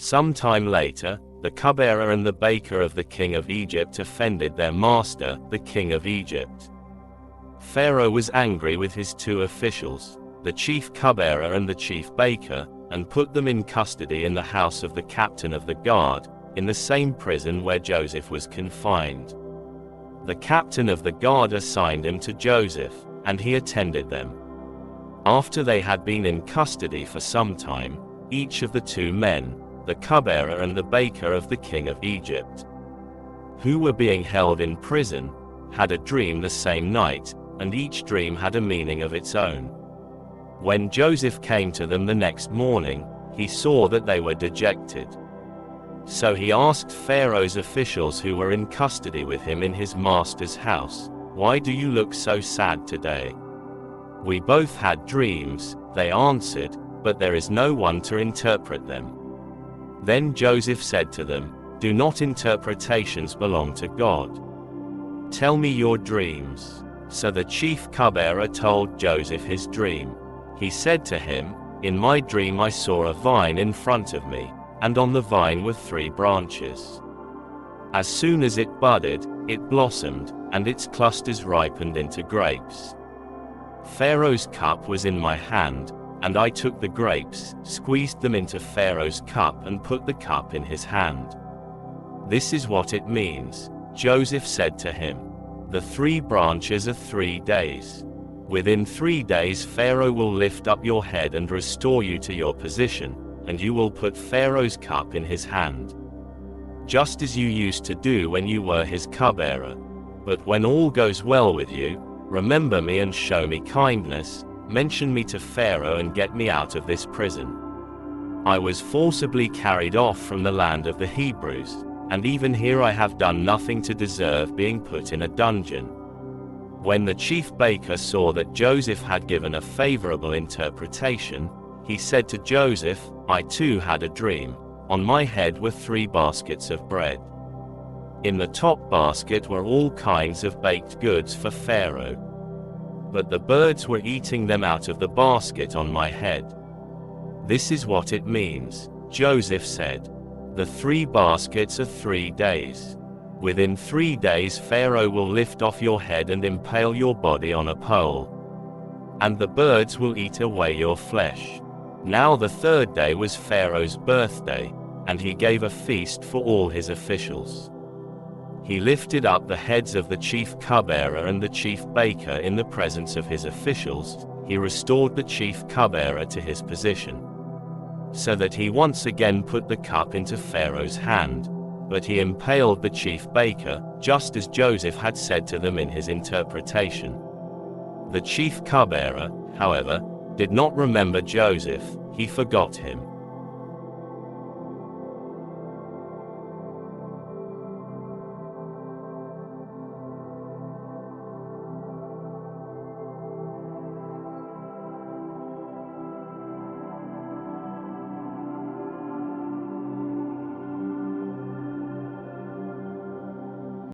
Some time later, the cupbearer and the baker of the king of Egypt offended their master, the king of Egypt. Pharaoh was angry with his two officials, the chief cupbearer and the chief baker, and put them in custody in the house of the captain of the guard, in the same prison where Joseph was confined. The captain of the guard assigned him to Joseph, and he attended them. After they had been in custody for some time, each of the two men, the cupbearer and the baker of the king of Egypt, who were being held in prison, had a dream the same night, and each dream had a meaning of its own. When Joseph came to them the next morning, he saw that they were dejected. So he asked Pharaoh's officials who were in custody with him in his master's house, "Why do you look so sad today?" "We both had dreams," they answered, "but there is no one to interpret them." Then Joseph said to them, "Do not interpretations belong to God? Tell me your dreams." So the chief cupbearer told Joseph his dream. He said to him, "In my dream I saw a vine in front of me, and on the vine were 3 branches. As soon as it budded, it blossomed, and its clusters ripened into grapes. Pharaoh's cup was in my hand, and I took the grapes, squeezed them into Pharaoh's cup and put the cup in his hand. This is what it means." Joseph said to him, "The 3 branches are 3 days. Within 3 days Pharaoh will lift up your head and restore you to your position, and you will put Pharaoh's cup in his hand, just as you used to do when you were his cupbearer. But when all goes well with you, remember me and show me kindness, mention me to Pharaoh and get me out of this prison. I was forcibly carried off from the land of the Hebrews, and even here I have done nothing to deserve being put in a dungeon." When the chief baker saw that Joseph had given a favorable interpretation, he said to Joseph, "I too had a dream. On my head were 3 baskets of bread. In the top basket were all kinds of baked goods for Pharaoh. But the birds were eating them out of the basket on my head. This is what it means." Joseph said, "The 3 baskets are 3 days. Within 3 days Pharaoh will lift off your head and impale your body on a pole, and the birds will eat away your flesh." Now the 3rd day was Pharaoh's birthday, and he gave a feast for all his officials. He lifted up the heads of the chief cupbearer and the chief baker in the presence of his officials. He restored the chief cupbearer to his position, so that he once again put the cup into Pharaoh's hand, but he impaled the chief baker, just as Joseph had said to them in his interpretation. The chief cupbearer, however, did not remember Joseph, he forgot him.